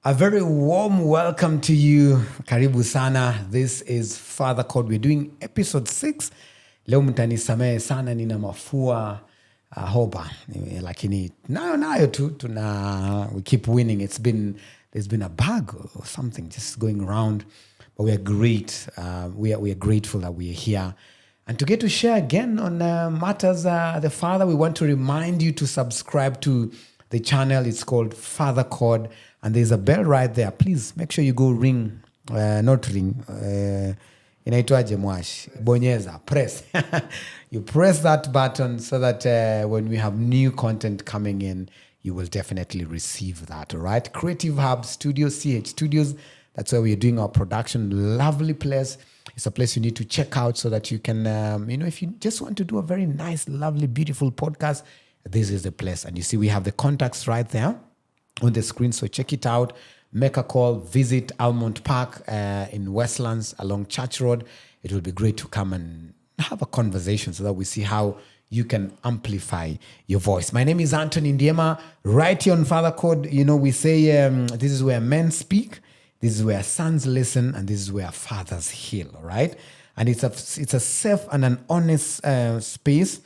A very warm welcome to you. Karibu sana. This is Fatherhood. We're doing episode 6. Leo mtanisamehe sana nina mafua hoba. Lakini nayo tu we keep winning. There's been a bug or something just going around. But we are great. We are grateful that we are here. And to get to share again on matters the Father, we want to remind you to subscribe to the channel. It's called Fatherhood. And there's a bell right there. Please make sure you go ring, not ring. Inaitwaje mwash? Bonyeza, press. You press that button so that when we have new content coming in, you will definitely receive that, all right? Creative Hub Studios, CH Studios. That's where we're doing our production. Lovely place. It's a place you need to check out so that you can, if you just want to do a very nice, lovely, beautiful podcast, this is the place. And you see we have the contacts right there on the screen, so check it out. Make a call. Visit Almond Park in Westlands along Church Road. It will be great to come and have a conversation so that we see how you can amplify your voice. My name is Anthony Ndiema. Right here on Fatherhood, we say this is where men speak, this is where sons listen, and this is where fathers heal, all right? And it's a safe and an honest space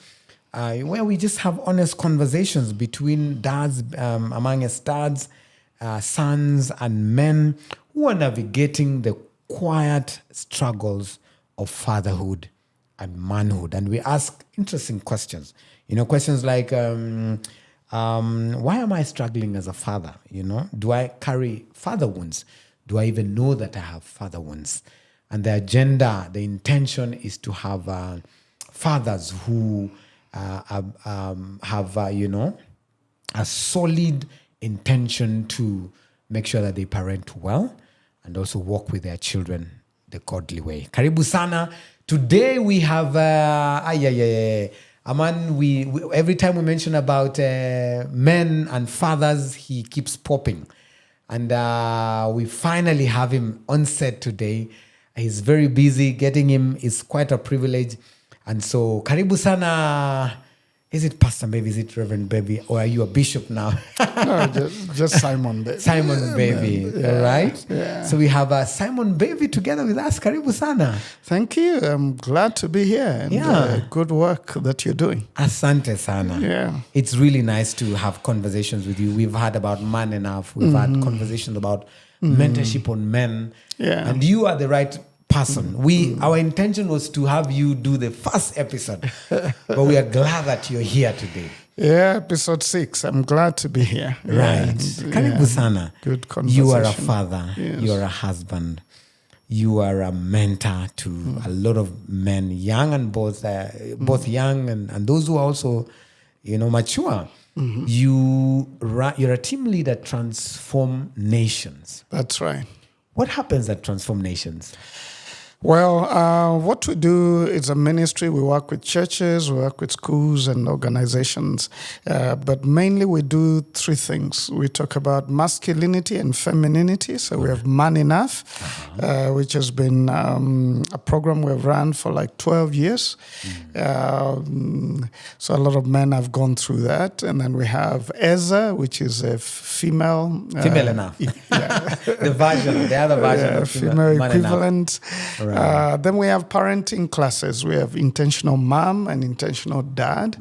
where we just have honest conversations between dads, among us dads, sons and men who are navigating the quiet struggles of fatherhood and manhood. And we ask interesting questions. Questions like, why am I struggling as a father? Do I carry father wounds? Do I even know that I have father wounds? And the agenda, the intention is to have fathers who have a solid intention to make sure that they parent well and also walk with their children the godly way. Karibu sana. Today we have Aman. We every time we mention about men and fathers, he keeps popping, and we finally have him on set today. He's very busy. Getting him is quite a privilege. And so, karibu sana. Is it Pastor Bevy? Is it Reverend Bevy? Or are you a bishop now? No, just Simon Bevy. Simon Bevy, yeah, all right? Yeah. So we have Simon Bevy together with us. Karibu sana. Thank you. I'm glad to be here. And good work that you're doing. Asante sana. Yeah. It's really nice to have conversations with you. We've had about Man Enough. We've had conversations about mentorship on men. Yeah. And you are the right person. Our intention was to have you do the first episode, but we are glad that you're here today. Yeah, episode 6. I'm glad to be here. Right. Karibu sana. Good conversation. You are a father. Yes. You are a husband. You are a mentor to a lot of men, young and both young and those who are also, mature. Mm-hmm. You're a team leader, Transform Nations. That's right. What happens at Transform Nations? Well, what we do is a ministry. We work with churches, we work with schools and organizations. But mainly we do 3 things. We talk about masculinity and femininity. So we have Man Enough, which has been a program we've run for like 12 years. So a lot of men have gone through that. And then we have Ezra, which is a female. Female enough. Yeah. the other version of female equivalent. Right. Then we have parenting classes. We have intentional mom and intentional dad.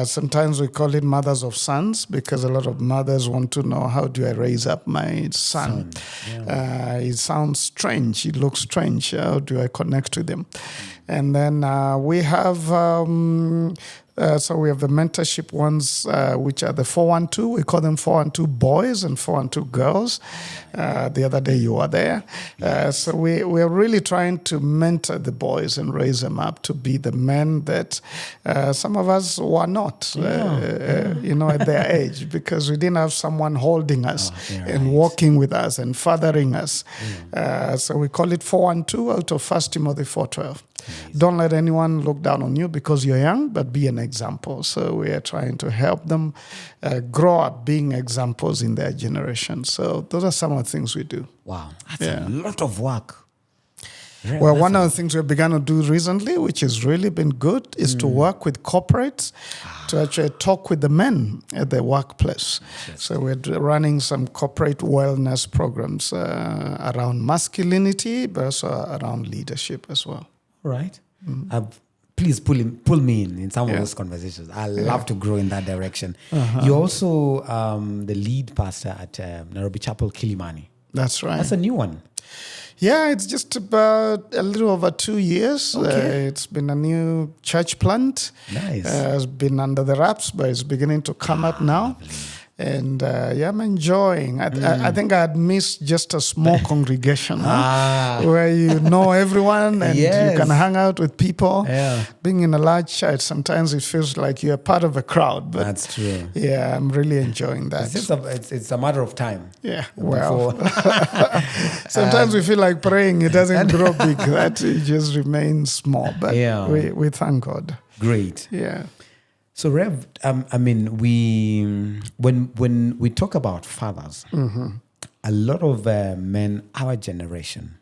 Sometimes we call it mothers of sons because a lot of mothers want to know, how do I raise up my son? Yeah. It sounds strange. It looks strange. How do I connect with him? And then we have... So we have the mentorship ones, which are the 412. We call them 412 boys and 412 girls. The other day you were there. So we're really trying to mentor the boys and raise them up to be the men that some of us were not, at their age, because we didn't have someone holding us and walking with us and fathering us. So we call it 412 out of 1 Timothy 4:12. Don't let anyone look down on you because you're young, but be an example. So we are trying to help them grow up being examples in their generation. So those are some of the things we do. Wow, that's a lot of work. Well, one of the things we've begun to do recently, which has really been good, is to work with corporates to actually talk with the men at their workplace. So we're running some corporate wellness programs around masculinity, but also around leadership as well. All right. Please pull me in some of those conversations. I love to grow in that direction. You're also the lead pastor at Nairobi Chapel, Kilimani. That's right. That's a new one. Yeah, it's just about a little over 2 years. Okay. It's been a new church plant. Nice. It's been under the wraps, but it's beginning to come up now. Lovely. And I'm enjoying. I think I'd missed just a small congregation where you know everyone and you can hang out with people. Yeah. Being in a large church, sometimes it feels like you're part of a crowd. But That's true. yeah, I'm really enjoying that. It's a matter of time. Yeah, well, sometimes we feel like praying, it doesn't grow big, that it just remains small. But we thank God. Great. Yeah. So, Rev, when we talk about fathers, a lot of men, our generation,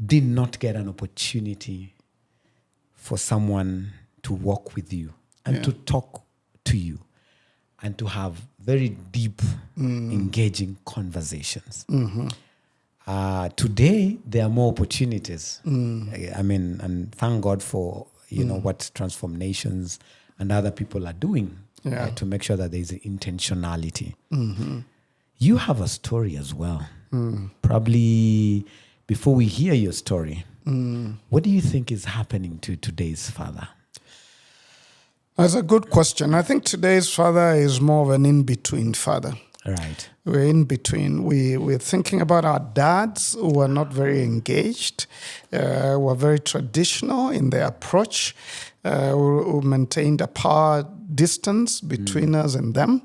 did not get an opportunity for someone to walk with you and to talk to you and to have very deep, engaging conversations. Today, there are more opportunities. And thank God for what Transform Nations and other people are doing to make sure that there's intentionality. You have a story as well. Probably before we hear your story, what do you think is happening to today's father? That's a good question. I think today's father is more of an in-between father. Right. We're in between. We're thinking about our dads who are not very engaged, who are very traditional in their approach, who maintained a power distance between us and them.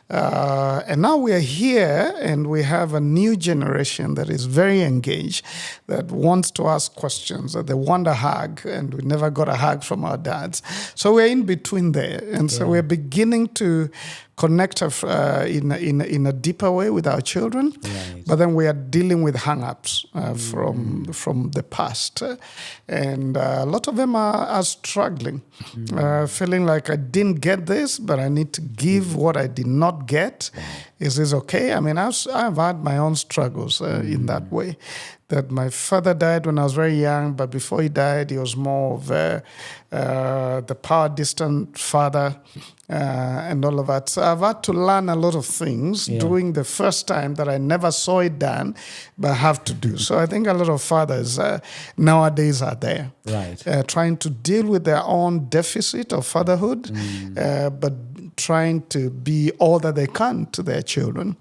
And now we are here and we have a new generation that is very engaged, that wants to ask questions, that they want a hug, and we never got a hug from our dads. So we're in between there. And so we're beginning to connect in a deeper way with our children. Right. But then we are dealing with hang-ups from the past. And a lot of them are struggling, feeling like I didn't get this, but I need to give what I did not get. Is this okay? I mean, I've had my own struggles in that way. That my father died when I was very young, but before he died, he was more of the power distant father and all of that. So I've had to learn a lot of things during the first time that I never saw it done, but have to do. So I think a lot of fathers nowadays are there, right? Trying to deal with their own deficit of fatherhood, but trying to be all that they can to their children.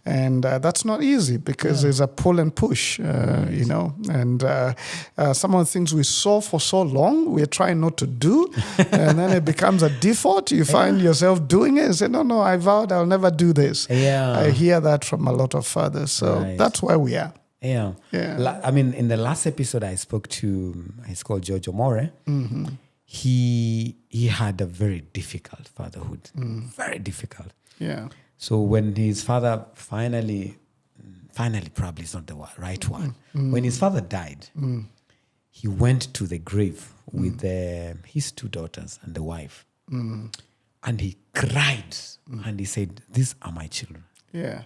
And that's not easy because there's a pull and push, and some of the things we saw for so long, we're trying not to do. And then it becomes a default. You find yourself doing it and say, no, I vowed I'll never do this. I hear that from a lot of fathers. So that's where we are. I mean, in the last episode I spoke to, he's called Jojo More. He had a very difficult fatherhood, very difficult. Yeah. So when his father finally probably is not the right one. When his father died, he went to the grave with his 2 daughters and the wife. And he cried and he said, "These are my children. Yeah.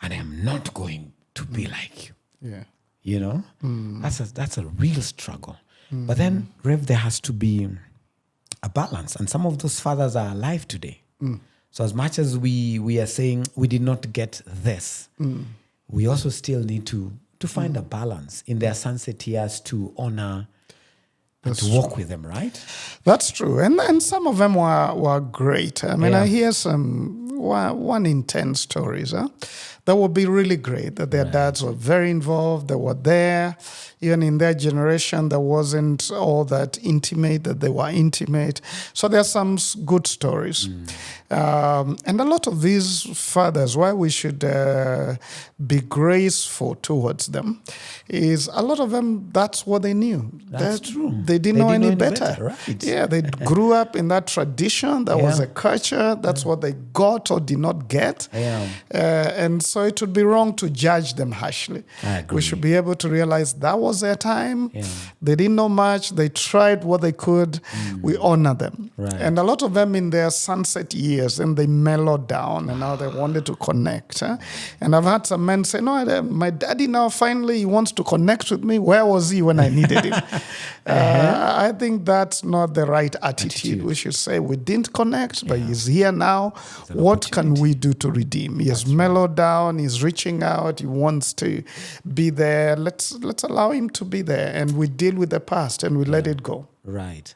And I am not going to be like you." Yeah. You know? That's a real struggle. But then, Rev, there has to be a balance. And some of those fathers are alive today. So as much as we are saying we did not get this, we also still need to find a balance in their sunset years to honor and to walk with them, right? That's true. And some of them were great. I mean, I hear one in 10 stories that would be really great, that their dads were very involved, they were there. Even in their generation, there wasn't all that intimate, that they were intimate. So there are some good stories. And a lot of these fathers, why we should be graceful towards them, is a lot of them, that's what they knew. That's true. They didn't know any better. Right. Yeah, they grew up in that tradition. That was a culture. That's what they got or did not get. And so it would be wrong to judge them harshly. I agree. We should be able to realize that was their time. Yeah. They didn't know much. They tried what they could. We honor them. Right. And a lot of them in their sunset years, and they mellowed down, and now they wanted to connect. And I've had some men say, no, my daddy now finally he wants to connect with me. Where was he when I needed him? I think that's not the right attitude. We should say we didn't connect, but he's here now. What can we do to redeem? He has mellowed down. He's reaching out. He wants to be there. Let's allow him to be there, and we deal with the past and we let it go. Right.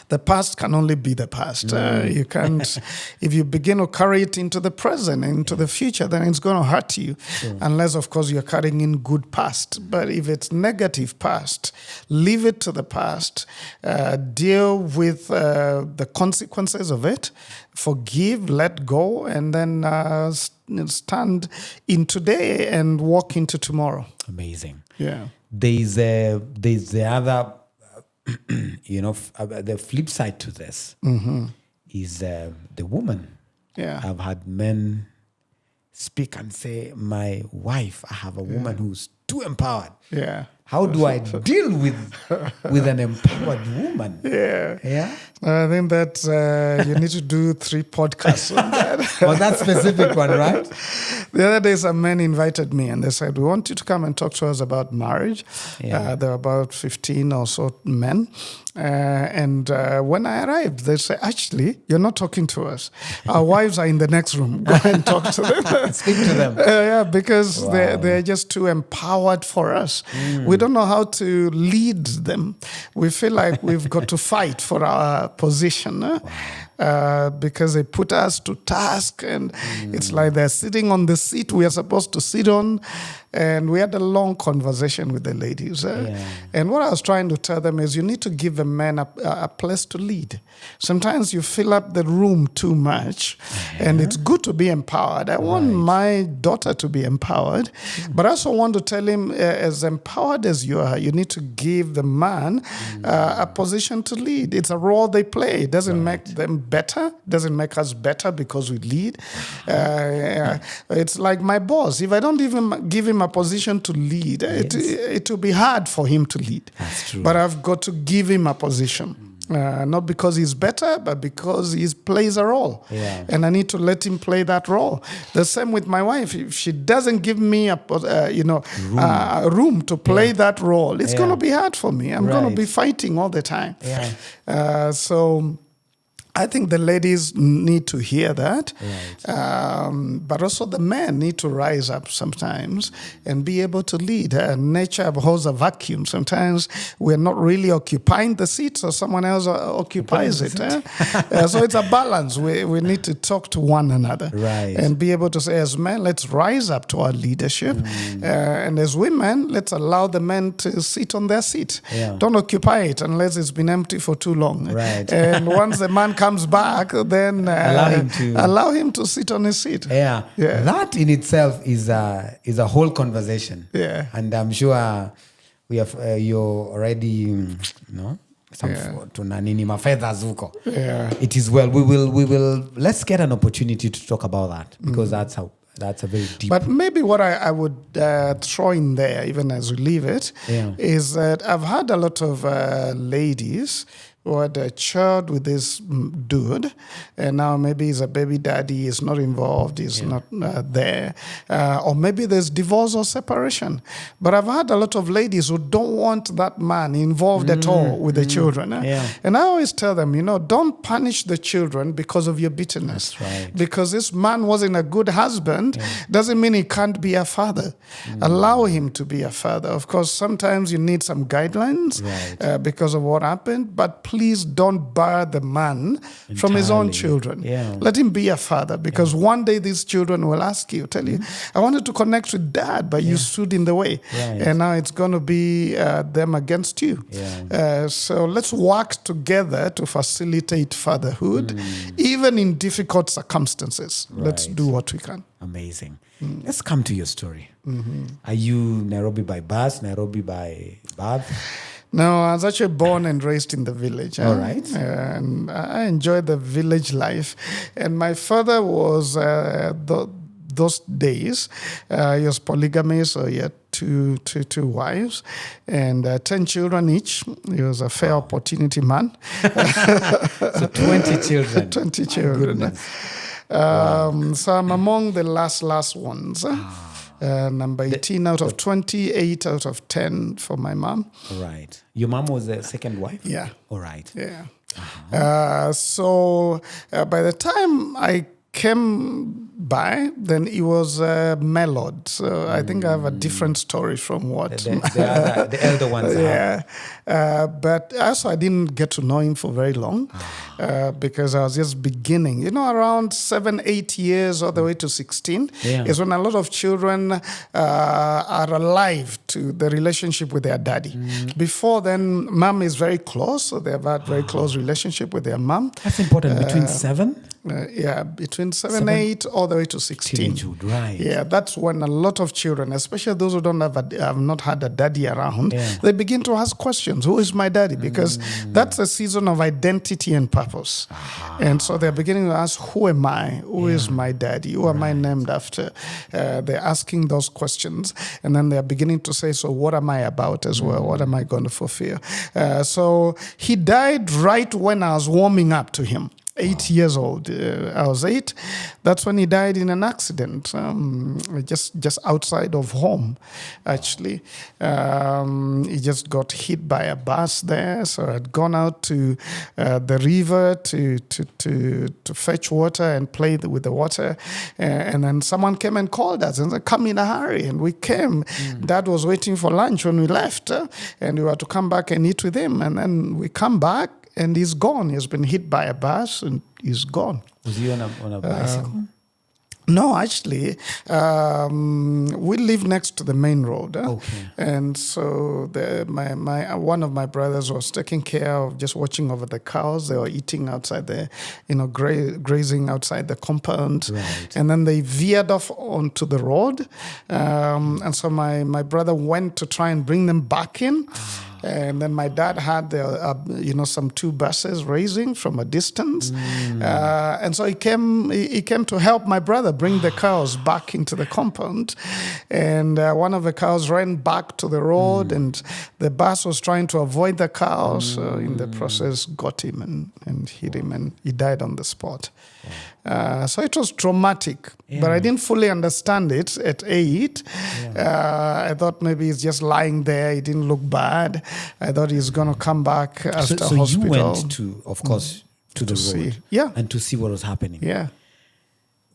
The past can only be the past. You can't, if you begin to carry it into the present, into the future, then it's going to hurt you. Unless, of course, you're carrying in good past. But if it's negative past, leave it to the past. Deal with the consequences of it. Forgive, let go, and then stand in today and walk into tomorrow. Amazing. Yeah. There's the other, the flip side to this is the woman. Yeah. I've had men speak and say, my wife, I have a woman who's too empowered. Yeah. How do I deal with an empowered woman? Yeah. Yeah. I think that you need to do 3 podcasts on that. Well, that specific one, right? The other day, some men invited me and they said, we want you to come and talk to us about marriage. Yeah. There were about 15 or so men. And when I arrived, they said, actually, you're not talking to us. Our wives are in the next room. Go and talk to them. Speak to them. Yeah, because they're just too empowered for us. We don't know how to lead them. We feel like we've got to fight for our position. Because they put us to task, and it's like they're sitting on the seat we are supposed to sit on. And we had a long conversation with the ladies. And what I was trying to tell them is you need to give a man a place to lead. Sometimes you fill up the room too much, and it's good to be empowered. I want my daughter to be empowered, but I also want to tell him, as empowered as you are, you need to give the man a position to lead. It's a role they play. It doesn't make them better, doesn't make us better because we lead. It's like my boss. If I don't even give him a position to lead, it will be hard for him to lead. That's true. But I've got to give him a position. Not because he's better, but because he plays a role. Yeah. And I need to let him play that role. The same with my wife. If she doesn't give me a room to play that role, it's going to be hard for me. I'm going to be fighting all the time. Yeah. So I think the ladies need to hear that. But also the men need to rise up sometimes and be able to lead. Nature holds a vacuum. Sometimes we're not really occupying the seat, so someone else occupies it. So it's a balance. We need to talk to one another. And be able to say, as men, let's rise up to our leadership. And as women, let's allow the men to sit on their seat. Don't occupy it unless it's been empty for too long. And once the man comes back, then allow him to sit on his seat. That in itself is a whole conversation. And I'm sure we have you're already tunanini mafedhas huko. It is well. We will let's get an opportunity to talk about that, because that's a very deep. But maybe what I would throw in there, even as we leave it, is that I've had a lot of ladies who had a child with this dude, and now maybe he's a baby daddy, he's not involved, he's not there. Or maybe there's divorce or separation. But I've had a lot of ladies who don't want that man involved at all with the children. And I always tell them, don't punish the children because of your bitterness. Because this man wasn't a good husband, doesn't mean he can't be a father. Allow him to be a father. Of course, sometimes you need some guidelines because of what happened, but please don't bar the man from his own children. Let him be a father, because one day these children will tell you, I wanted to connect with dad, but you stood in the way. And now it's going to be them against you. So let's work together to facilitate fatherhood, even in difficult circumstances. Let's do what we can. Amazing. Let's come to your story. Are you Nairobi by birth, Nairobi by birth? No, I was actually born and raised in the village. All right. And I enjoyed the village life. And my father was those days, he was polygamous, so he had two wives and 10 children each. He was a fair opportunity man. So 20 children. 20 children. So I'm among the last ones. Number 18 out of 20, 8 out of 10 for my mom. Right. Your mom was the second wife? Yeah. All right. Yeah. So by the time I came by, then it was mellowed. So I think I have a different story from what the elder ones have. But also I didn't get to know him for very long because I was just beginning. You know, around 7, 8 years all the way to 16 is when a lot of children are alive to the relationship with their daddy. Before then, mom is very close, so they have had very close relationship with their mom. That's important. Between 7? Between 7, 8, all the way to 16. Teenagehood, right. Yeah, that's when a lot of children, especially those who don't have not had a daddy around, they begin to ask questions. Who is my daddy? Because that's a season of identity and purpose. And so they're beginning to ask, who am I? Who is my daddy? Who am I named after? They're asking those questions. And then they're beginning to say, so what am I about as well? What am I going to fulfill? So he died right when I was warming up to him. 8 years old. I was 8. That's when he died in an accident, just outside of home, actually. He just got hit by a bus there. So I'd gone out to the river to fetch water and play with the water. And then someone came and called us and said, come in a hurry. And we came. Dad was waiting for lunch when we left. And we were to come back and eat with him. And then we come back. And he's gone. He's been hit by a bus and he's gone. Was he on a bicycle? No, actually, we live next to the main road. Okay. And so one of my brothers was taking care of just watching over the cows. They were eating outside the, grazing outside the compound. Right. And then they veered off onto the road. And so my brother went to try and bring them back in. And then my dad had some 2 buses racing from a distance, and so he came to help my brother bring the cows back into the compound. And one of the cows ran back to the road, and the bus was trying to avoid the cows. So in the process, got him and hit him, and he died on the spot. So it was traumatic, but I didn't fully understand it at 8. I thought maybe he's just lying there. He didn't look bad. I thought he's going to come back after hospital. So you went to, of course, to the road. See. And to see what was happening. Yeah.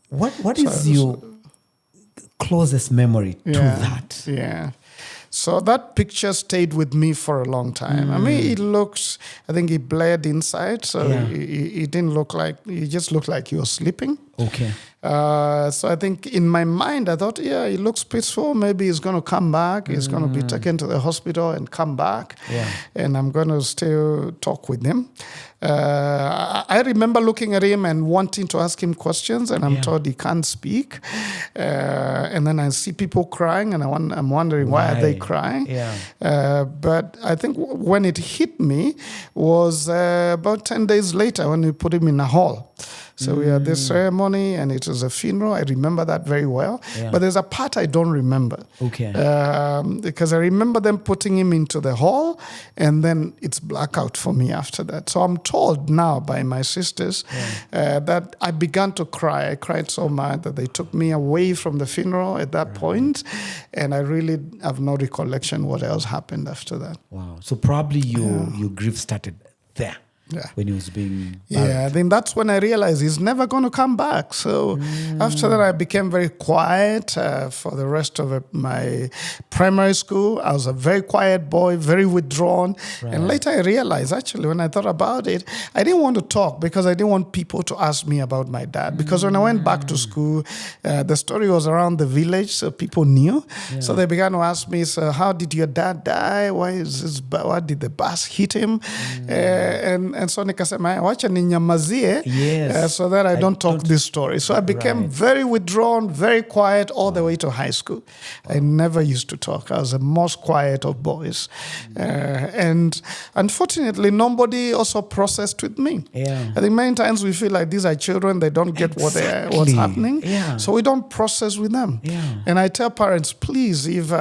What is your closest memory to that? Yeah. So that picture stayed with me for a long time. I mean, I think he bled inside, so he didn't look like, he just looked like he was sleeping. Okay. So I think in my mind, I thought, he looks peaceful. Maybe he's going to come back. He's going to be taken to the hospital and come back. Yeah. And I'm going to still talk with him. I remember looking at him and wanting to ask him questions, and I'm told he can't speak. And then I see people crying, and I'm wondering why are they crying? Yeah. But I think when it hit me was about 10 days later when we put him in a hall. So we had this ceremony, and it was a funeral. I remember that very well. Yeah. But there's a part I don't remember. Okay. Because I remember them putting him into the hall, and then it's blackout for me after that. So I'm told now by my sisters that I began to cry. I cried so much that they took me away from the funeral at that point, and I really have no recollection what else happened after that. Wow. So probably your grief started there. Yeah. When he was being buried. Yeah, then that's when I realized he's never going to come back. So after that, I became very quiet for the rest of my primary school. I was a very quiet boy, very withdrawn. Right. And later I realized, actually, when I thought about it, I didn't want to talk because I didn't want people to ask me about my dad. Because when I went back to school, the story was around the village, so people knew. Yeah. So they began to ask me, so how did your dad die? Why did the bus hit him? And so nikasema, wacha ninyamazie Yes. so that I don't talk this story. So I became Right. very withdrawn, very quiet all the way to high school. I never used to talk. I was the most quiet of boys. And unfortunately, nobody also processed with me. Yeah. I think many times we feel like these are children, they don't get what's happening. Yeah. So we don't process with them. Yeah. And I tell parents, please, if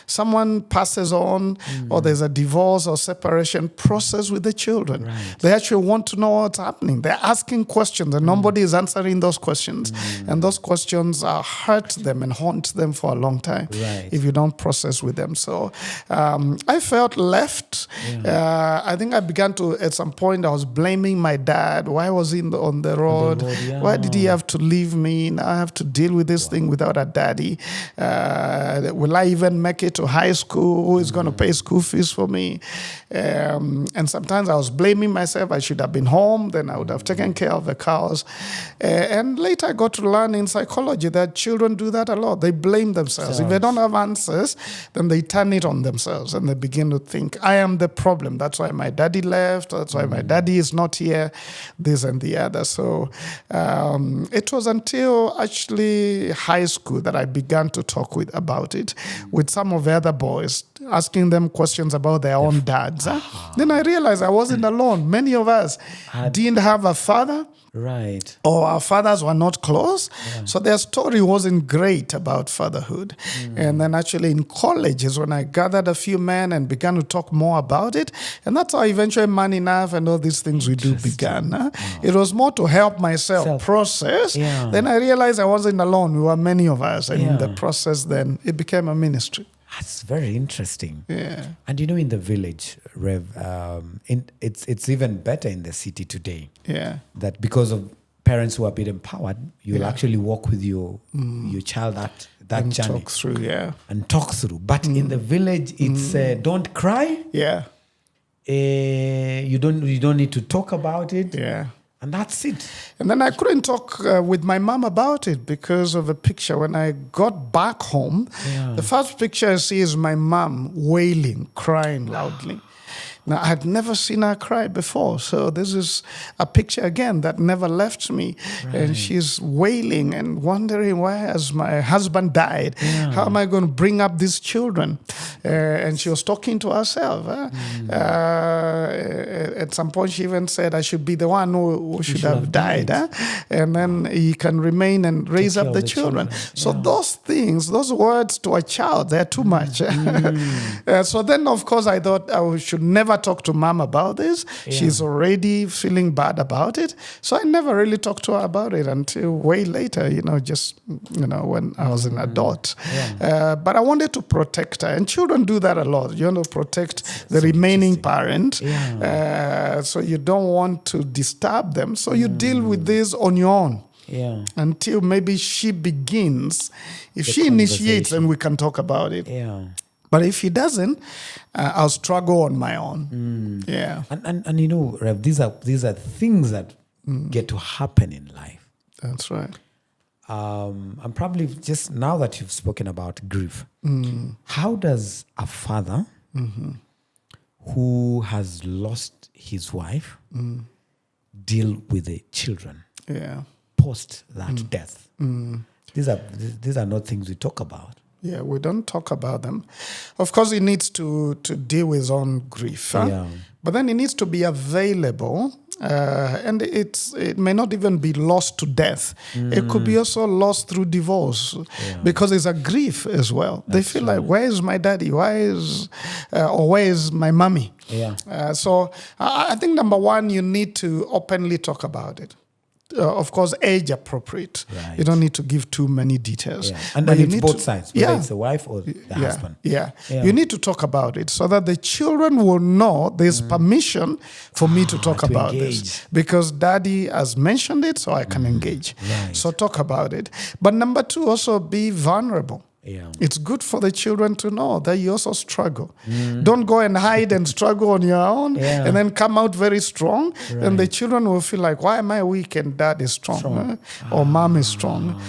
someone passes on or there's a divorce or separation, process with the children. Right. They actually want to know what's happening. They're asking questions and nobody is answering those questions. And those questions hurt them and haunt them for a long time if you don't process with them. So I felt left. I think I began to, at some point, I was blaming my dad. Why was he on the road? Why did he have to leave me? Now I have to deal with this thing without a daddy. Will I even make it to high school? Who is going to pay school fees for me? And sometimes I was blaming myself. I should have been home. Then I would have taken care of the cows. And later I got to learn in psychology that children do that a lot. They blame themselves. If they don't have answers, then they turn it on themselves and they begin to think, I am the problem. That's why my daddy left. That's why my daddy is not here, this and the other. So it was until actually high school that I began to talk about it with some of the other boys, asking them questions about their own dads. Then I realized I wasn't alone. Many of us didn't have a father. Right. Or our fathers were not close. So their story wasn't great about fatherhood. And then actually in college is when I gathered a few men and began to talk more about it. And that's how eventually Man Enough and all these things we do began. It was more to help myself process. Then I realized I wasn't alone. We were many of us. And in the process then it became a ministry. That's very interesting. Yeah. And in the village, Rev, it's even better in the city today. Yeah. That because of parents who are a bit empowered, you'll actually walk with your child that journey. Talk through, And talk through. But in the village, it's don't cry. Yeah. You don't need to talk about it. Yeah. And that's it. And then I couldn't talk with my mom about it because of a picture. When I got back home, the first picture I see is my mom wailing, crying loudly. Now, I had never seen her cry before. So this is a picture, again, that never left me. Right. And she's wailing and wondering, why has my husband died? How am I going to bring up these children? And she was talking to herself. At some point, she even said, I should be the one who should have died. And then he can remain and raise up the children. So those things, those words to a child, they're too much. So then, of course, I thought I should never talk to mom about this. She's already feeling bad about it. So I never really talked to her about it until way later, when I was an adult. But I wanted to protect her. And children do that a lot. You want to protect the remaining parent. So you don't want to disturb them. So you deal with this on your own. Until maybe she begins. If she initiates, then we can talk about it. But if he doesn't, I'll struggle on my own. And Rev, these are things that get to happen in life. That's right. And probably just now that you've spoken about grief, how does a father who has lost his wife deal with the children post that death? These are not things we talk about. Yeah, we don't talk about them. Of course, he needs to deal with his own grief. But then he needs to be available. And it may not even be lost to death. It could be also lost through divorce because it's a grief as well. They feel like, where is my daddy? Where is my mommy? So I think number one, you need to openly talk about it. Of course, age appropriate. Right. You don't need to give too many details. And then it's both sides, whether it's the wife or the husband. You need to talk about it so that the children will know there's permission for me to talk about this. Because daddy has mentioned it, so I can engage. So talk about it. But number two, also be vulnerable. Yeah. It's good for the children to know that you also struggle. Don't go and hide and struggle on your own and then come out very strong. And the children will feel like, why am I weak and dad is strong? Or mom is strong.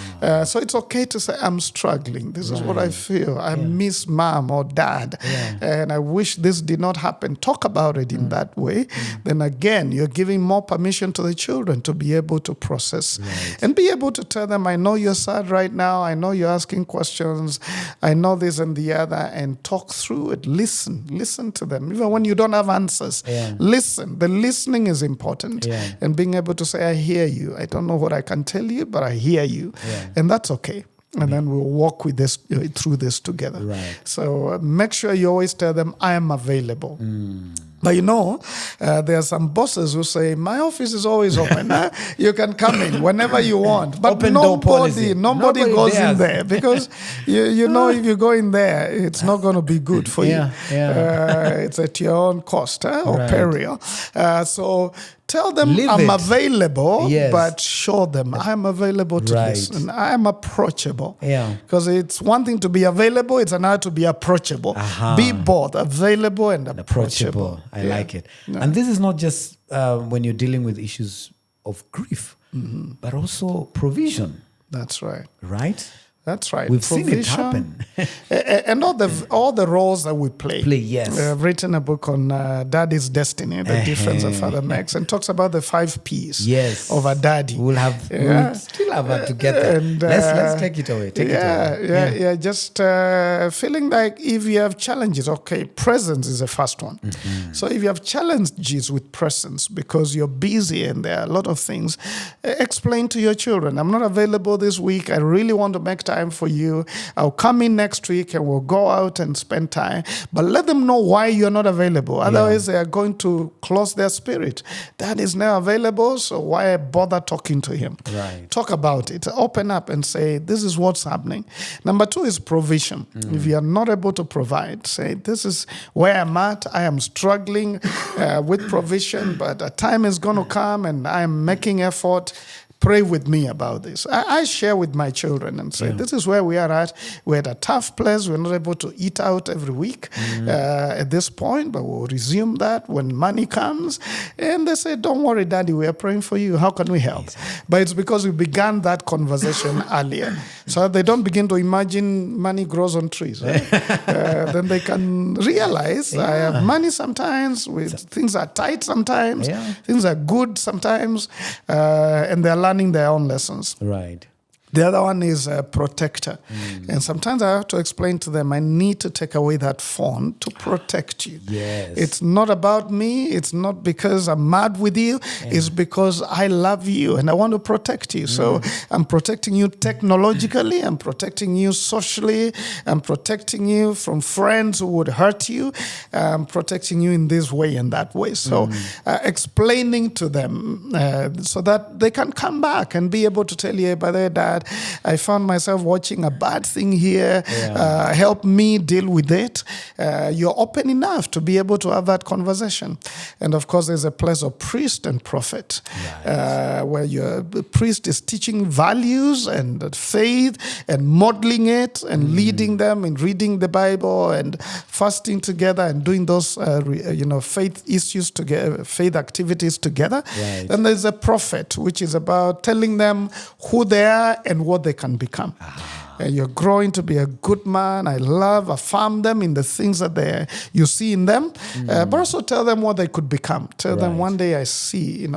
So it's okay to say, I'm struggling. This is what I feel. I miss mom or dad. And I wish this did not happen. Talk about it in that way. Then again, you're giving more permission to the children to be able to process and be able to tell them, I know you're sad right now. I know you're asking questions. I know this and the other, and talk through it. Listen to them. Even when you don't have answers, listen. The listening is important. And being able to say, I hear you. I don't know what I can tell you, but I hear you. And that's okay. And then we'll walk with this through this together. So make sure you always tell them, I am available. But there are some bosses who say, my office is always open. You can come in whenever you want. But nobody goes in there because you know if you go in there, it's not going to be good for you. It's at your own cost or peril. So tell them I'm available, but show them I'm available to listen. I'm approachable. Because it's one thing to be available, it's another to be approachable. Be both available and approachable. I like it. And this is not just when you're dealing with issues of grief, but also provision. That's right. Right? That's right. We've seen it happen. And all the roles that we play. Yes. I've written a book on Daddy's Destiny, the difference a father makes, and talks about the 5 P's of a daddy. We'll still have that together. And, let's take it away. Just feeling like if you have challenges, presence is the first one. So if you have challenges with presence because you're busy and there are a lot of things, explain to your children, I'm not available this week. I really want to make time for you. I'll come in next week and we'll go out and spend time. But let them know why you're not available. Otherwise, they are going to close their spirit. Dad is now available, so why bother talking to him? Talk about it. Open up and say, this is what's happening. Number 2 is provision. If you are not able to provide, say, this is where I'm at. I am struggling with provision, but a time is going to come and I'm making effort. Pray with me about this. I share with my children and say, this is where we are at. We're at a tough place. We're not able to eat out every week at this point, but we'll resume that when money comes. And they say, don't worry, Daddy, we are praying for you. How can we help? But it's because we began that conversation earlier. So they don't begin to imagine money grows on trees. Right? Then they can realize I have money sometimes. Things are tight sometimes. Things are good sometimes. And they're learning their own lessons. The other one is a protector. And sometimes I have to explain to them, I need to take away that phone to protect you. It's not about me. It's not because I'm mad with you. It's because I love you and I want to protect you. So I'm protecting you technologically. I'm protecting you socially. I'm protecting you from friends who would hurt you. I'm protecting you in this way and that way. So explaining to them so that they can come back and be able to tell you, by the way, Dad, I found myself watching a bad thing here. Help me deal with it. You're open enough to be able to have that conversation. And of course, there's a place of priest and prophet, where the priest is teaching values and faith and modeling it and leading them in reading the Bible and fasting together and doing those faith issues together, faith activities together. And there's a prophet, which is about telling them who they are and what they can become. You're growing to be a good man. I affirm them in the things that you see in them, but also tell them what they could become. Tell them one day I see,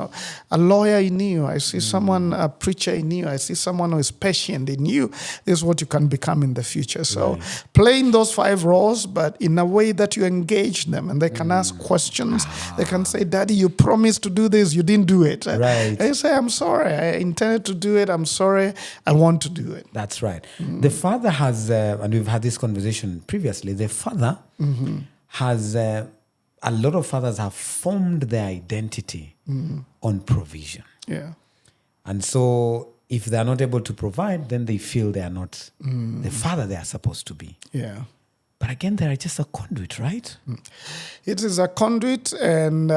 a lawyer in you. I see someone, a preacher in you. I see someone who is patient in you. This is what you can become in the future. So playing those 5 roles, but in a way that you engage them and they can ask questions. They can say, Daddy, you promised to do this. You didn't do it. And you say, I'm sorry. I intended to do it. I'm sorry. I want to do it. That's right. The father has, and we've had this conversation previously, the father has, a lot of fathers have formed their identity on provision. And so if they're not able to provide, then they feel they are not the father they are supposed to be. But again, they are just a conduit, right? It is a conduit, and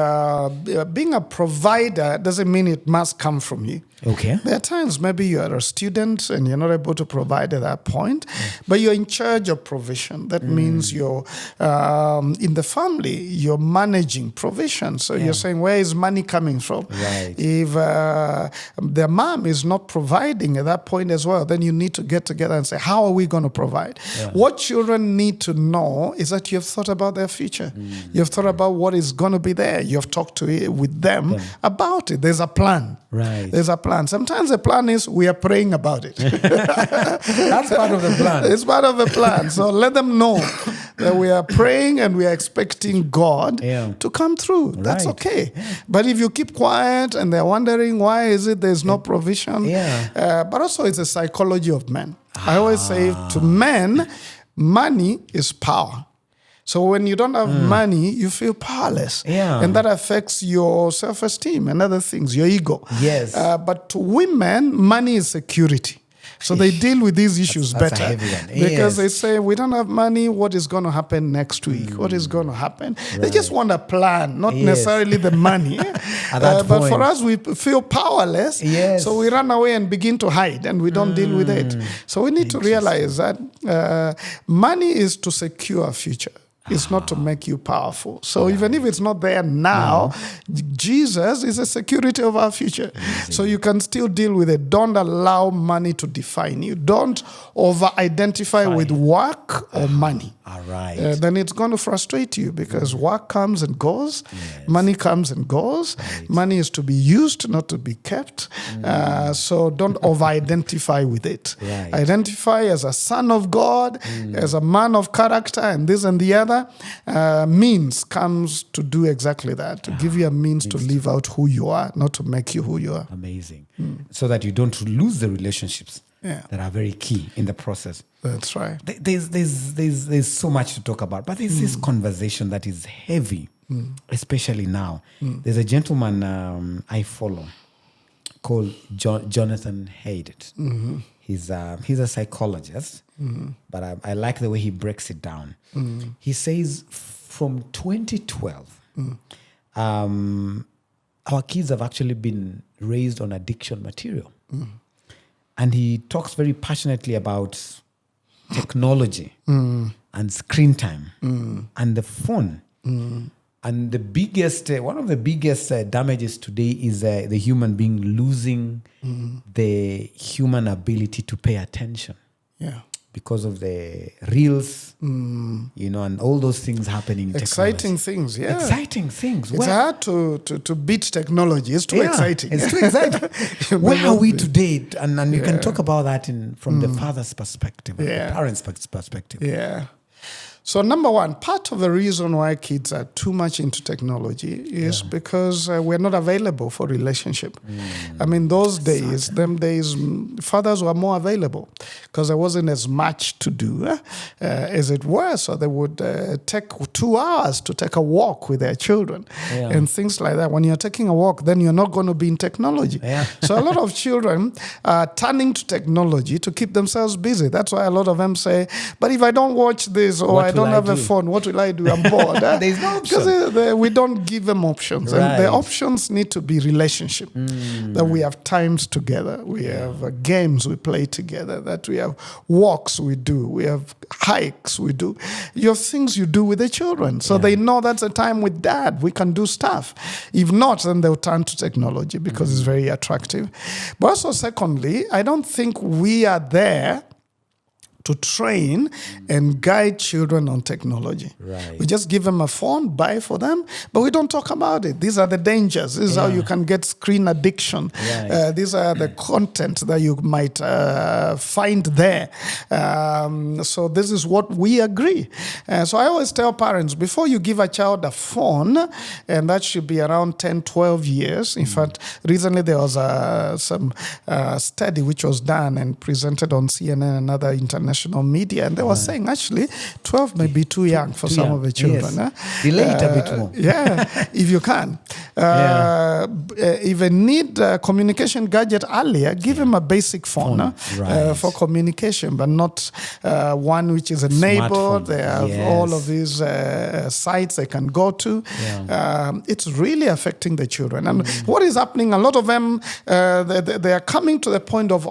being a provider doesn't mean it must come from you. Okay. There are times maybe you are a student and you're not able to provide at that point, but you're in charge of provision. That means you're in the family, you're managing provision. So you're saying, where is money coming from? Right. If the mom is not providing at that point as well, then you need to get together and say, how are we going to provide? What children need to know is that you've thought about their future. You've thought about what is going to be there. You've talked with them about it. There's a plan. Right. There's a plan. Sometimes the plan is we are praying about it. That's part of the plan. It's part of the plan. So let them know that we are praying and we are expecting God to come through. That's okay. But if you keep quiet and they're wondering why is it there's no provision, but also it's a psychology of men. I always say to men, money is power. So when you don't have money, you feel powerless. And that affects your self-esteem and other things, your ego. Yes. But to women, money is security. So they deal with these issues that's better. a heavy one. Because they say, we don't have money, what is going to happen next week? What is going to happen? They just want a plan, not necessarily the money. But for us, we feel powerless. So we run away and begin to hide, and we don't deal with it. So we need to realize that money is to secure a future. It's not to make you powerful. So even if it's not there now, Jesus is a security of our future. So you can still deal with it. Don't allow money to define you. Don't over-identify with work or money. All right. Then it's going to frustrate you because work comes and goes. Money comes and goes. Money is to be used, not to be kept. So don't over-identify with it. Identify as a son of God, as a man of character, and this and the other. Means comes to do exactly that, to give you a means to live out who you are, not to make you who you are. Amazing. So that you don't lose the relationships that are very key in the process. That's right. There's so much to talk about, but there's this conversation that is heavy, especially now. There's a gentleman I follow called Jonathan Haidt. He's a psychologist, but I like the way he breaks it down. He says from 2012, our kids have actually been raised on addiction material. And he talks very passionately about technology and screen time and the phone. And the biggest, one of the biggest damages today is the human being losing the human ability to pay attention. Because of the reels, and all those things happening in exciting technology. Things, Exciting things. It's hard to beat technology. It's too exciting. It's too exciting. Where are we today? And you can talk about that from the father's perspective, the parent's perspective. So number one, part of the reason why kids are too much into technology is because we're not available for relationship. I mean, those days, fathers were more available because there wasn't as much to do as it were. So they would take 2 hours to take a walk with their children and things like that. When you're taking a walk, then you're not going to be in technology. So a lot of children are turning to technology to keep themselves busy. That's why a lot of them say, but if I don't watch this or I don't have a phone, what will I do? I'm bored. There's no option. Because we don't give them options. And the options need to be relationship. That we have times together. We have games we play together. That we have walks we do. We have hikes we do. You have things you do with the children. So they know that's a time with dad. We can do stuff. If not, then they'll turn to technology because it's very attractive. But also, secondly, I don't think we are there to train and guide children on technology. We just give them a phone, buy for them, but we don't talk about it. These are the dangers. This is how you can get screen addiction. These are the content that you might find there. So this is what we agree. So I always tell parents, before you give a child a phone, and that should be around 10, 12 years. In fact, recently there was some study which was done and presented on CNN and other internet national media, and they were saying actually 12 may be too young for some of the children. Yes. Delay it a bit more. Yeah, if you can. If they need a communication gadget earlier, give them a basic phone for communication, but not one which is enabled. They have all of these sites they can go to. It's really affecting the children. And what is happening, a lot of them, they are coming to the point of,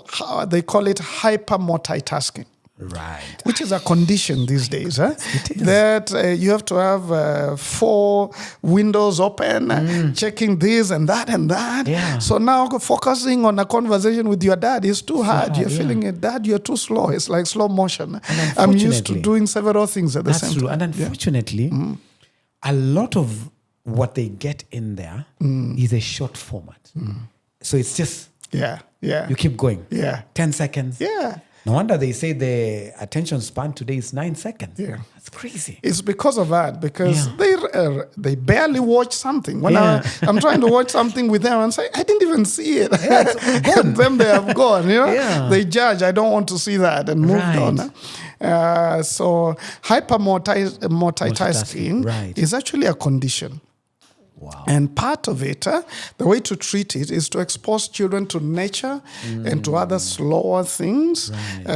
they call it hyper multitasking. Right. Which is a condition these days. It is. That you have to have 4 windows open, checking this and that and that. Yeah. So now focusing on a conversation with your dad is too hard. You're feeling it, Dad, you're too slow. It's like slow motion. I'm used to doing several things at the same time. And unfortunately, a lot of what they get in there is a short format. So it's just, you keep going. 10 seconds. No wonder they say the attention span today is 9 seconds. That's crazy. It's because of that, because they barely watch something. When I'm trying to watch something with them and say, I didn't even see it. It's gone. Then they have gone. They judge, I don't want to see that, and moved on. So hyper multitasking is actually a condition. Wow. And part of it, the way to treat it is to expose children to nature and to other slower things,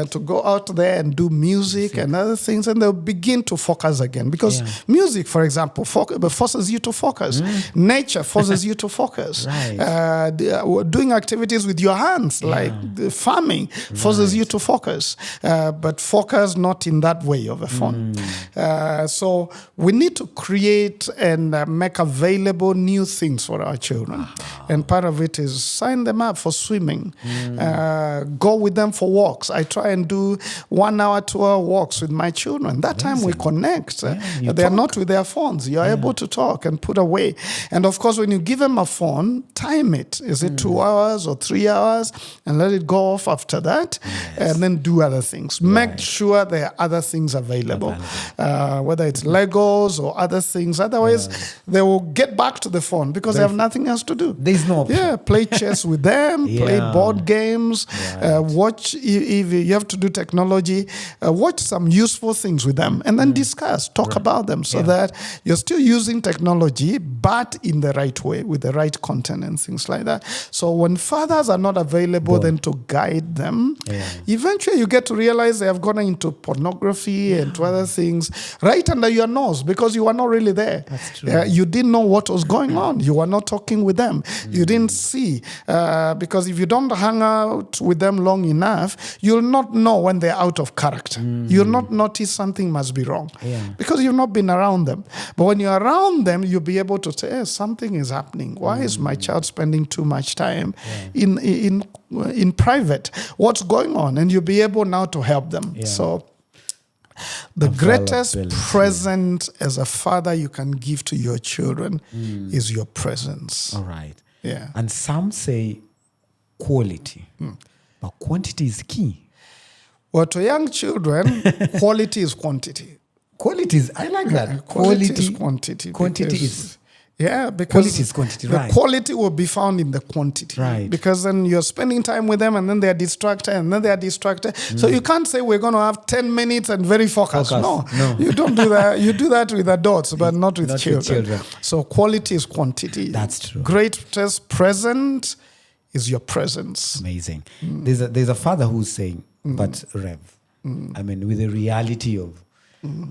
to go out there and do music and other things, and they'll begin to focus again. Because music, for example, forces you to focus. Nature forces you to focus. Doing activities with your hands, like farming, forces you to focus. But focus not in that way of a phone. So we need to create and make available new things for our children. And part of it is sign them up for swimming. Go with them for walks. I try and do 1 hour, 2 hour walks with my children. That time we connect. They are not with their phones. You're able to talk and put away. And of course, when you give them a phone, time it. Is it 2 hours or 3 hours? And let it go off after that. And then do other things. Make sure there are other things available. Whether it's Legos or other things. Otherwise, they will get back to the phone because they have nothing else to do. There's no option. Play chess with them, play board games, watch, if you have to do technology, watch some useful things with them, and then discuss, talk about them, so that you're still using technology, but in the right way, with the right content and things like that. So when fathers are not available then to guide them, eventually you get to realize they have gone into pornography and to other things right under your nose because you are not really there. That's true. You didn't know what was going on. You were not talking with them. You didn't see. Because if you don't hang out with them long enough, you'll not know when they're out of character. You'll not notice something must be wrong. Because you've not been around them. But when you're around them, you'll be able to say, hey, something is happening. Why is my child spending too much time in private? What's going on? And you'll be able now to help them. So the greatest present as a father you can give to your children is your presence. All right. Yeah. And some say quality, but quantity is key. Well, to young children, quality is quantity. Quality is, I like that. Quality is quantity. Quantity is. Yeah, because quality is quantity, the quality will be found in the quantity. Right. Because then you're spending time with them and then they're distracted and then they're distracted. So you can't say we're going to have 10 minutes and very focused. No, you don't do that. You do that with adults, but not with children. So quality is quantity. That's true. Greatest present is your presence. Amazing. There's a father who's saying, but Rev, I mean, with the reality of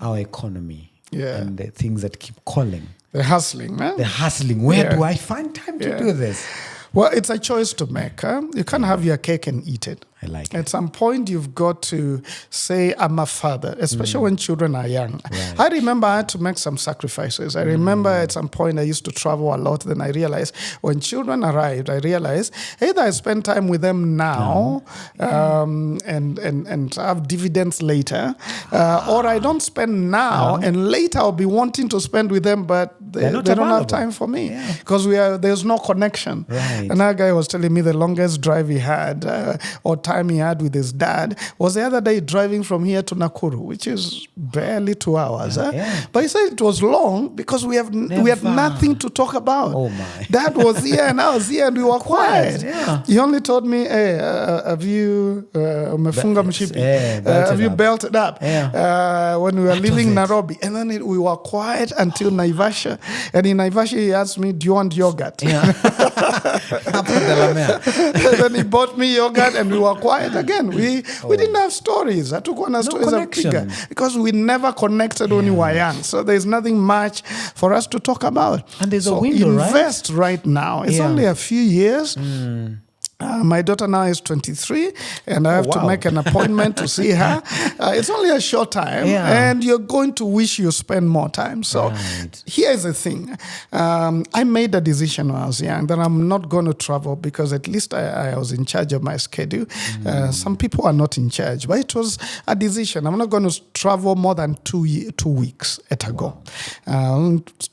our economy and the things that keep calling. They're hustling, man. They're hustling. Where do I find time to do this? Well, it's a choice to make. You can't have your cake and eat it. I like it. At some point, you've got to say, I'm a father, especially when children are young. Right. I remember I had to make some sacrifices. I remember at some point I used to travel a lot. Then I realized when children arrived, I realized either I spend time with them now and have dividends later, or I don't spend now and later I'll be wanting to spend with them, but they not don't have available. time for me Yeah. because there's no connection. Right. Another guy was telling me the longest drive he had or time he had with his dad was the other day driving from here to Nakuru, which is barely 2 hours. Yeah. But he said it was long because we had nothing to talk about. Oh, my. Dad was here and I was here and we were quiet. Yeah. He only told me, hey, have you umefunga mshipi? Have you belted up? Yeah. When we were leaving it. Nairobi. And then we were quiet until Naivasha. And in Naivasha, he asked me, do you want yogurt? Yeah. And then he bought me yogurt and we were quiet again. We didn't have stories. I took one stories of bigger because we never connected when we were young. So there's nothing much for us to talk about. And there's a window, invest right now. It's only a few years. My daughter now is 23, and I have to make an appointment to see her. It's only a short time, and you're going to wish you spend more time. So here's the thing. I made a decision when I was young that I'm not going to travel because at least I was in charge of my schedule. Some people are not in charge, but it was a decision. I'm not going to travel more than 2 weeks at a go.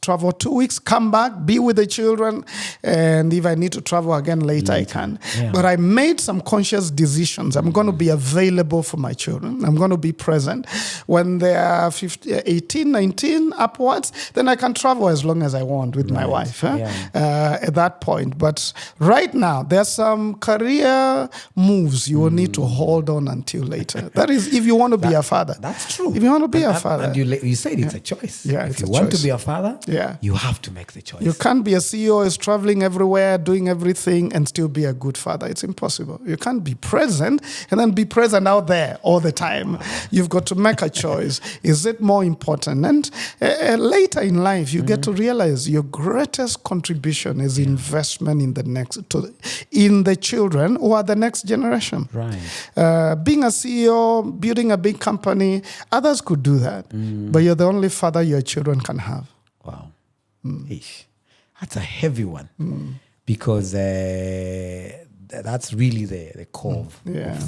Travel 2 weeks, come back, be with the children, and if I need to travel again later. I can. Yeah. But I made some conscious decisions. I'm going to be available for my children. I'm going to be present. When they are 18, 19 upwards, then I can travel as long as I want with my wife at that point. But right now, there's some career moves you will need to hold on until later. That is, if you want to be a father. That's true. If you want to be a father. And you said it's a choice. Yeah, if you want to be a father, you have to make the choice. You can't be a CEO who is traveling everywhere, doing everything, and still be a good father. It's impossible. You can't be present and then be present out there all the time. You've got to make a choice. Is it more important? And later in life, you get to realize your greatest contribution is investment in the children who are the next generation. Right. Being a CEO, building a big company, others could do that. But you're the only father your children can have. Wow. That's a heavy one. Because that's really the core of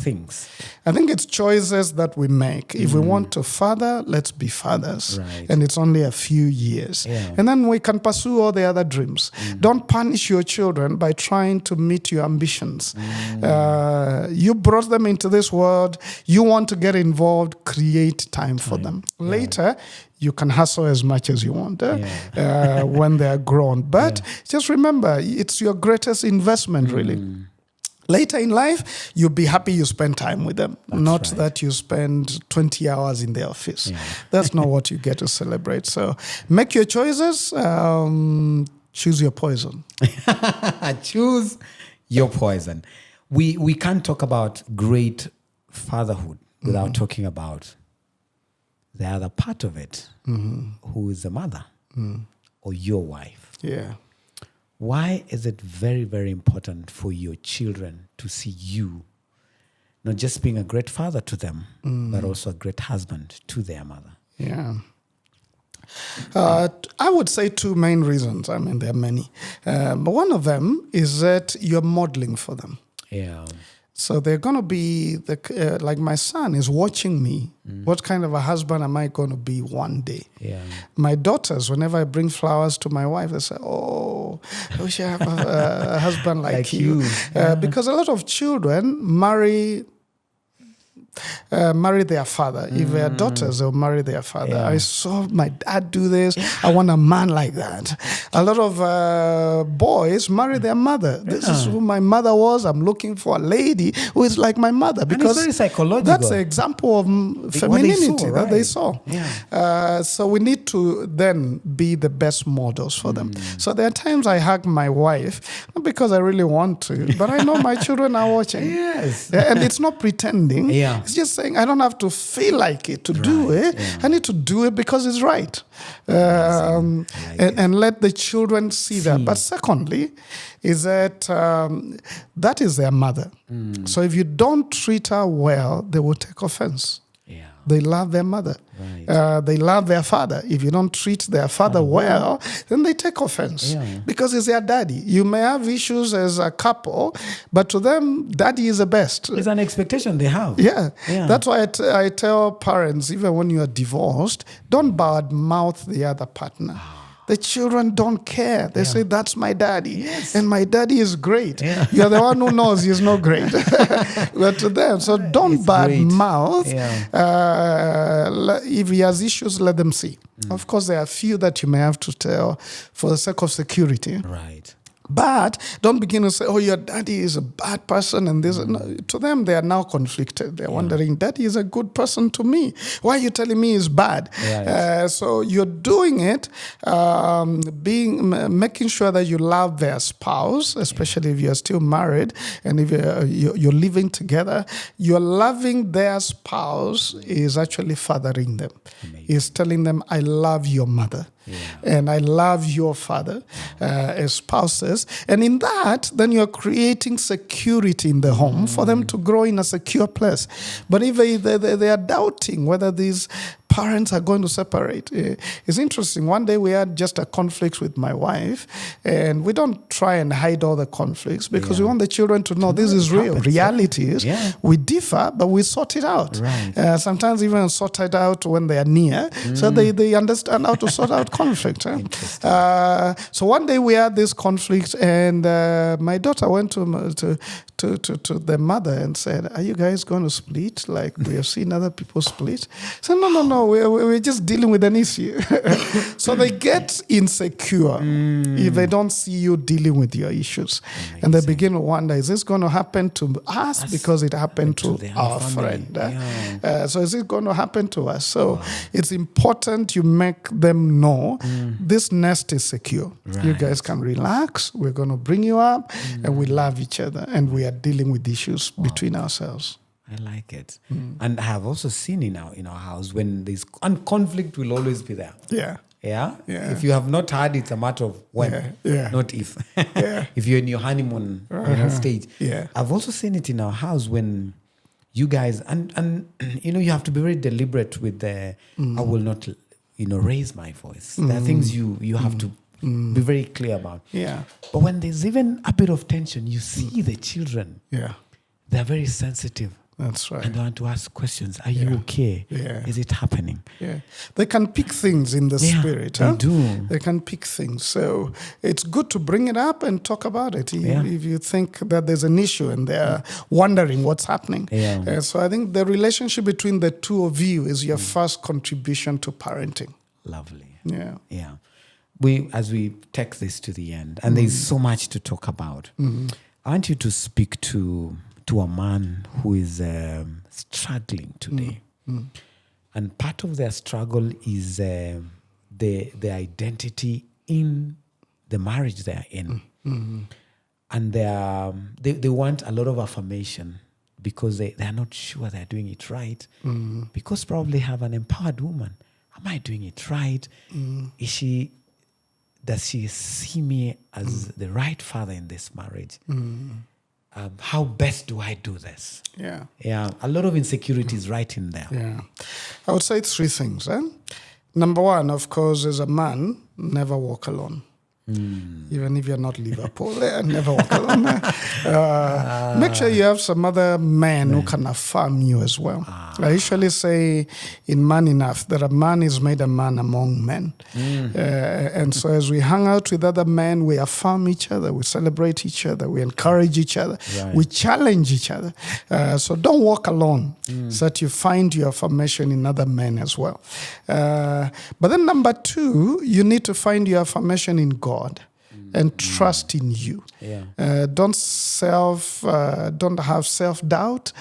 things. I think it's choices that we make. If we want to father, let's be fathers. Right. And it's only a few years. Yeah. And then we can pursue all the other dreams. Don't punish your children by trying to meet your ambitions. You brought them into this world. You want to get involved. Create time for them. Later, you can hustle as much as you want when they're grown. But just remember, it's your greatest investment, really. Later in life, you'll be happy you spend time with them, not that you spend 20 hours in the office. That's not what you get to celebrate. So make your choices. Choose your poison. Choose your poison. We can't talk about great fatherhood without talking about the other part of it, who is the mother or your wife. Yeah. Why is it very, very important for your children to see you not just being a great father to them, but also a great husband to their mother? Yeah. I would say two main reasons. I mean, there are many. But one of them is that you're modeling for them. Yeah. So they're going to be, like my son is watching me. What kind of a husband am I going to be one day? Yeah. My daughters, whenever I bring flowers to my wife, they say, oh, I wish I have a husband like you. Because a lot of children marry their father. If they are daughters, they'll marry their father. I saw my dad do this. I want a man like that. A lot of boys marry their mother. This is who my mother was. I'm looking for a lady who is like my mother. Because and it's very psychological. That's an example of femininity that they saw. Yeah. So we need to then be the best models for them. So there are times I hug my wife, not because I really want to, but I know my children are watching. Yes. And it's not pretending. Yeah. It's just saying, I don't have to feel like it to do it. Yeah. I need to do it because it's right. And let the children see that. But secondly, is that that is their mother. So if you don't treat her well, they will take offense. Yeah. They love their mother. Right. They love their father. If you don't treat their father well, then they take offense because it's their daddy. You may have issues as a couple, but to them, daddy is the best. It's an expectation they have. Yeah. That's why I tell parents, even when you are divorced, don't badmouth the other partner. The children don't care. They say, that's my daddy. Yes. And my daddy is great. Yeah. You're the one who knows he's not great. But to them, so don't bad mouth. If he has issues, let them see. Of course, there are a few that you may have to tell for the sake of security. Right. But don't begin to say, oh, your daddy is a bad person. And this. No, to them, they are now conflicted. They're wondering, daddy is a good person to me. Why are you telling me he's bad? Right. So you're doing it, making sure that you love their spouse, especially if you're still married and if you're living together. You're loving their spouse is actually fathering them. Is telling them, I love your mother. And I love your father as spouses. And in that, then you're creating security in the home for them to grow in a secure place. But if they are doubting whether these parents are going to separate. It's interesting. One day we had just a conflict with my wife, and we don't try and hide all the conflicts because we want the children to know this is real. Reality is we differ, but we sort it out. Right. Sometimes even sort it out when they are near, so they understand how to sort out conflict. So one day we had this conflict, and my daughter went to the mother and said, "Are you guys going to split like we have seen other people split?" I said, No, we're just dealing with an issue. So they get insecure if they don't see you dealing with your issues. Amazing. And they begin to wonder, is this going to happen to us because it happened to our friend? So is it going to happen to us? So it's important you make them know this nest is secure. Right. You guys can relax. We're going to bring you up and we love each other and we are dealing with issues between ourselves. I like it. And I have also seen in our house when there's conflict will always be there. Yeah. If you have not had, it's a matter of when, not if. If you're in your honeymoon stage. I've also seen it in our house when you guys, and you have to be very deliberate with the, I will not, raise my voice. There are things you have to be very clear about. But when there's even a bit of tension, you see the children. They're very sensitive. That's right. And they want to ask questions. Are you okay? Is it happening? They can pick things in the spirit. They do. They can pick things. So it's good to bring it up and talk about it if you think that there's an issue and they're wondering what's happening. So I think the relationship between the two of you is your first contribution to parenting. Lovely. Yeah. As we take this to the end, and there's so much to talk about, I want you to speak to a man who is struggling today. And part of their struggle is the identity in the marriage they're in. And they want a lot of affirmation because they are not sure they're doing it right. Because probably have an empowered woman. Am I doing it right? Does she see me as the right father in this marriage? How best do I do this? A lot of insecurities right in there. I would say three things. Number one, of course, as a man, never walk alone. Even if you're not Liverpool, never walk alone. Make sure you have some other men who can affirm you as well. I usually say in Man Enough that a man is made a man among men. And so as we hang out with other men, we affirm each other, we celebrate each other, we encourage each other, we challenge each other. So don't walk alone so that you find your affirmation in other men as well. But then number two, you need to find your affirmation in God. And trust in you. Don't have self-doubt.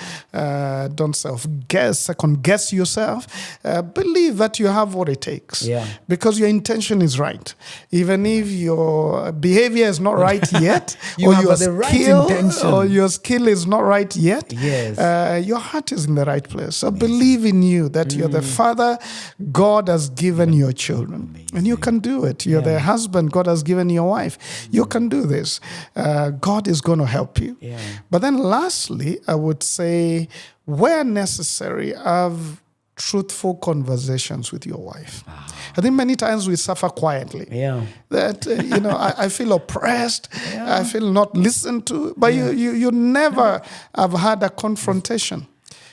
Don't second guess yourself. Believe that you have what it takes. Because your intention is right. Even if your behavior is not right yet, or your skill is not right yet, your heart is in the right place. So believe in you that you're the father God has given your children. And you can do it. You're the husband God has given your wife. You can do this. God is going to help you. But then lastly, I would say, where necessary, have truthful conversations with your wife. I think many times we suffer quietly. That, I feel oppressed. I feel not listened to. But you never have had a confrontation.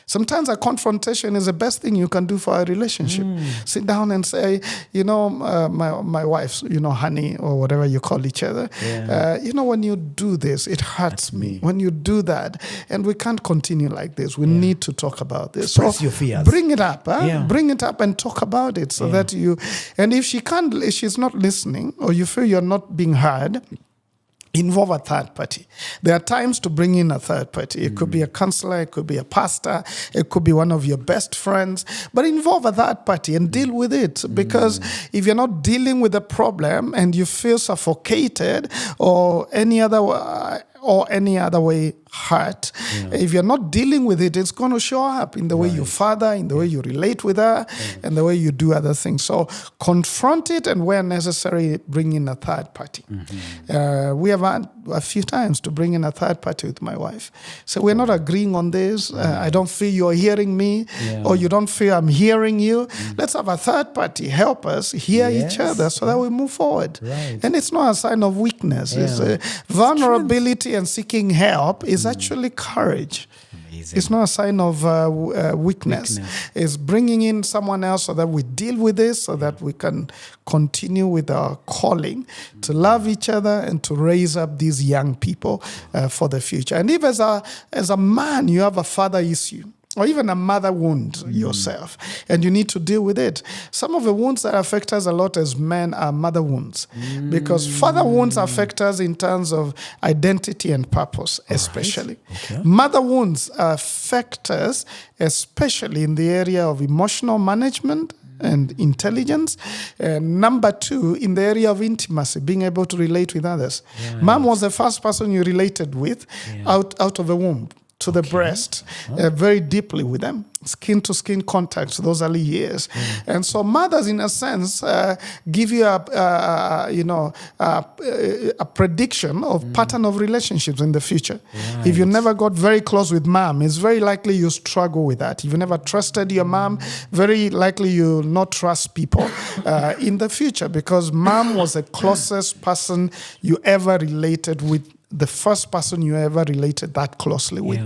Sometimes a confrontation is the best thing you can do for a relationship. Sit down and say, my wife, honey, or whatever you call each other, when you do this, it hurts me. When you do that, and we can't continue like this. We need to talk about this. Express your fears. Bring it up. Bring it up and talk about it so that and if she's not listening, or you feel you're not being heard, involve a third party. There are times to bring in a third party. It could be a counselor, it could be a pastor, it could be one of your best friends, but involve a third party and deal with it. Because if you're not dealing with the problem and you feel suffocated or any other way hurt, if you're not dealing with it, it's going to show up in the way you father, in the way you relate with her, and the way you do other things. So confront it, and where necessary, bring in a third party. We have had a few times to bring in a third party with my wife. So we're not agreeing on this. I don't feel you're hearing me, or you don't feel I'm hearing you. Let's have a third party help us hear each other so that we move forward. And it's not a sign of weakness. It's vulnerability and seeking help is actually courage. Amazing. It's not a sign of weakness. It's bringing in someone else so that we deal with this, so that we can continue with our calling to love each other and to raise up these young people for the future. And if as a man you have a father issue, or even a mother wound yourself, and you need to deal with it. Some of the wounds that affect us a lot as men are mother wounds, because father wounds affect us in terms of identity and purpose, especially. Mother wounds affect us, especially in the area of emotional management and intelligence. And number 2, in the area of intimacy, being able to relate with others. Mom was the first person you related with out of the womb to the breast, very deeply with them, skin-to-skin contact those early years. And so mothers, in a sense, give you a prediction of pattern of relationships in the future. If you never got very close with mom, it's very likely you struggle with that. If you never trusted your mom, very likely you'll not trust people in the future, because mom was the closest person you ever related with, the first person you ever related that closely with.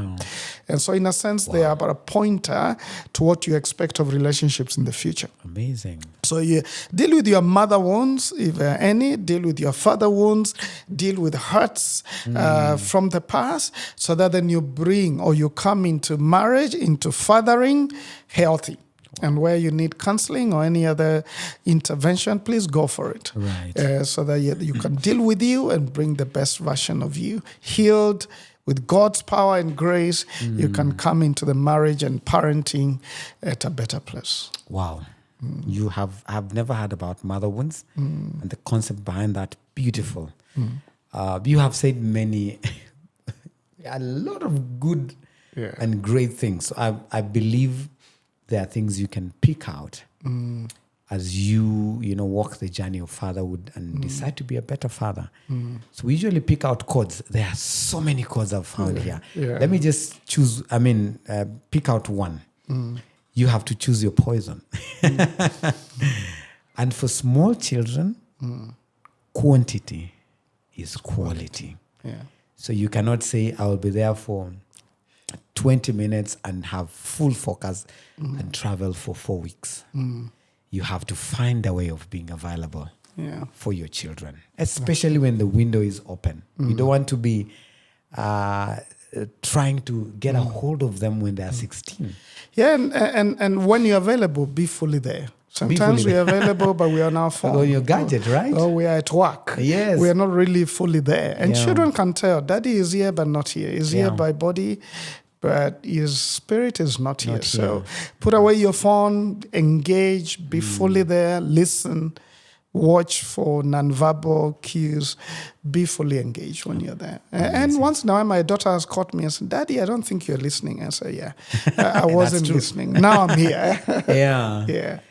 And so in a sense, they are a pointer to what you expect of relationships in the future. Amazing. So you deal with your mother wounds, if there are any, deal with your father wounds, deal with hurts from the past, so that then you bring, or you come into marriage, into fathering healthy. And where you need counseling or any other intervention, please go for it. So that you can deal with you and bring the best version of you. Healed with God's power and grace, you can come into the marriage and parenting at a better place. Wow. I've never heard about mother wounds and the concept behind that. Beautiful. You have said a lot of good and great things. So I believe there are things you can pick out as you walk the journey of fatherhood and decide to be a better father. So we usually pick out codes. There are so many codes I've found here. Let me just choose, pick out one. You have to choose your poison. And for small children, quantity is quality. So you cannot say, I will be there for 20 minutes and have full focus and travel for 4 weeks. You have to find a way of being available for your children, especially when the window is open. You don't want to be trying to get a hold of them when they are 16. And when you're available, be fully there. Sometimes we're available, but we are now phone. Or your gadget, right? Or we are at work. Yes. We are not really fully there. And children can tell, Daddy is here, but not here. He's here by body, but his spirit is not here. So put away your phone, engage, be fully there, listen, watch for nonverbal cues, be fully engaged when you're there. And once in a while, my daughter has caught me and said, Daddy, I don't think you're listening. I said, I wasn't listening. Now I'm here.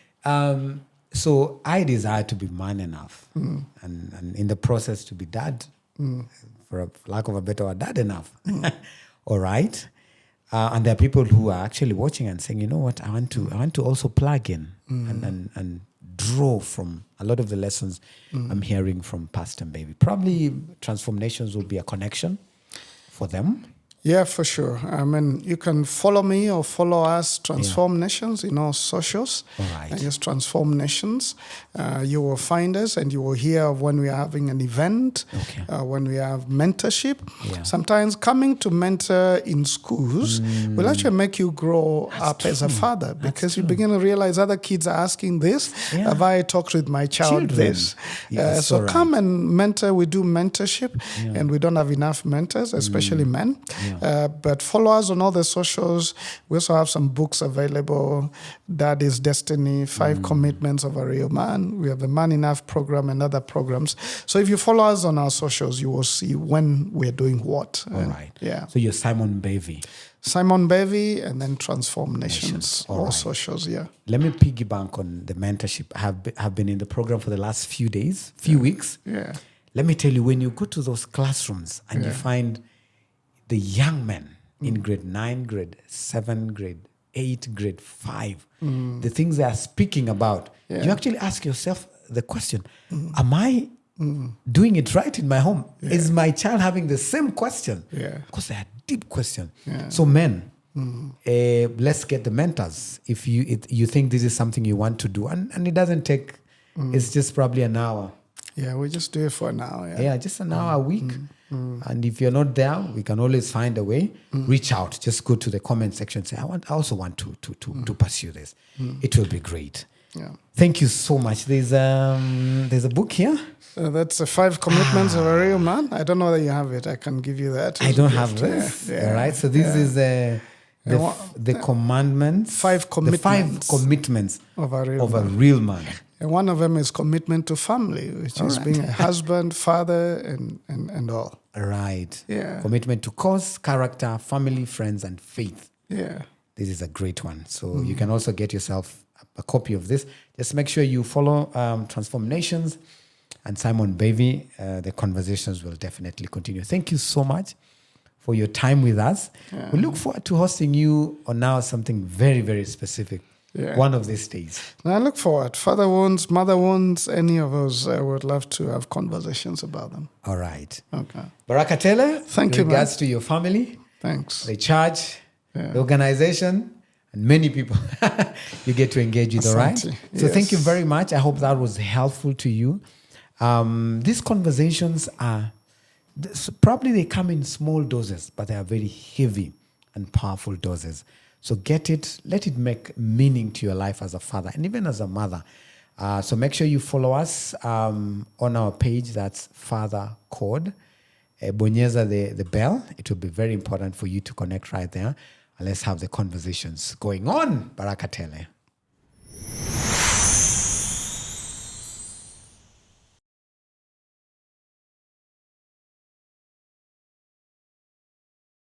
So I desire to be man enough and in the process to be dad, for a lack of a better word, dad enough. All right. And there are people who are actually watching and saying, you know what, I want to also plug in and draw from a lot of the lessons I'm hearing from Pastor Bevy. Probably Transformations will be a connection for them. Yeah, for sure. I mean, you can follow me or follow us, Transform Nations, in all socials. All right. And just Transform Nations. You will find us and you will hear of when we are having an event, when we have mentorship. Yeah. Sometimes coming to mentor in schools will actually make you grow up as a father, because you begin to realize other kids are asking this. Yeah. Have I talked with my child Children. this? Yes, So all right. come and mentor. We do mentorship, and we don't have enough mentors, especially men. But follow us on all the socials. We also have some books available. That is Destiny, 5 Commitments of a Real Man. We have the Man Enough program and other programs. So if you follow us on our socials, you will see when we're doing what. All right. Yeah. So you're Simon Bevy. Simon Bevy, and then Transform Nations. All All right. socials, yeah. Let me piggyback on the mentorship. I have been in the program for the last few weeks. Yeah. Let me tell you, when you go to those classrooms and you find the young men in grade 9, grade 7, grade 8, grade 5, the things they are speaking about, you actually ask yourself the question, am I doing it right in my home? Is my child having the same question? Yeah. Because they are deep questions. Yeah. So men, let's get the mentors. If you think this is something you want to do, and it doesn't take, it's just probably an hour. Yeah, we just do it for now. Yeah. Yeah, just an hour a week. And if you're not there, we can always find a way. Reach out. Just go to the comment section. Say, I also want to pursue this. It will be great. Yeah. Thank you so much. There's a book here. That's the 5 Commitments of a Real Man. I don't know that you have it. I can give you that. I don't have this. Yeah. All right. So this is the commandments. 5 commitments. The 5 commitments of a real of a real man. And one of them is commitment to family, which is being a husband, father, and all. Right. Yeah. Commitment to cause, character, family, friends, and faith. Yeah. This is a great one. So you can also get yourself a copy of this. Just make sure you follow Transform Nations and Simon Bevy. The conversations will definitely continue. Thank you so much for your time with us. Yeah. We look forward to hosting you on now something very, very specific. Yeah. One of these days. Now I look forward. Father wounds, mother wounds, any of those, I would love to have conversations about them. All right. Okay. Barakatele, Thank you, man. regards to your family, Thanks. the church, the organization, and many people you get to engage with, all right? Asante. So thank you Yes. very much. I hope that was helpful to you. These conversations probably they come in small doses, but they are very heavy and powerful doses. So get it, let it make meaning to your life as a father and even as a mother. So make sure you follow us on our page. That's Father Code. Bonyeza the bell. It will be very important for you to connect right there. And let's have the conversations going on. Barakatele.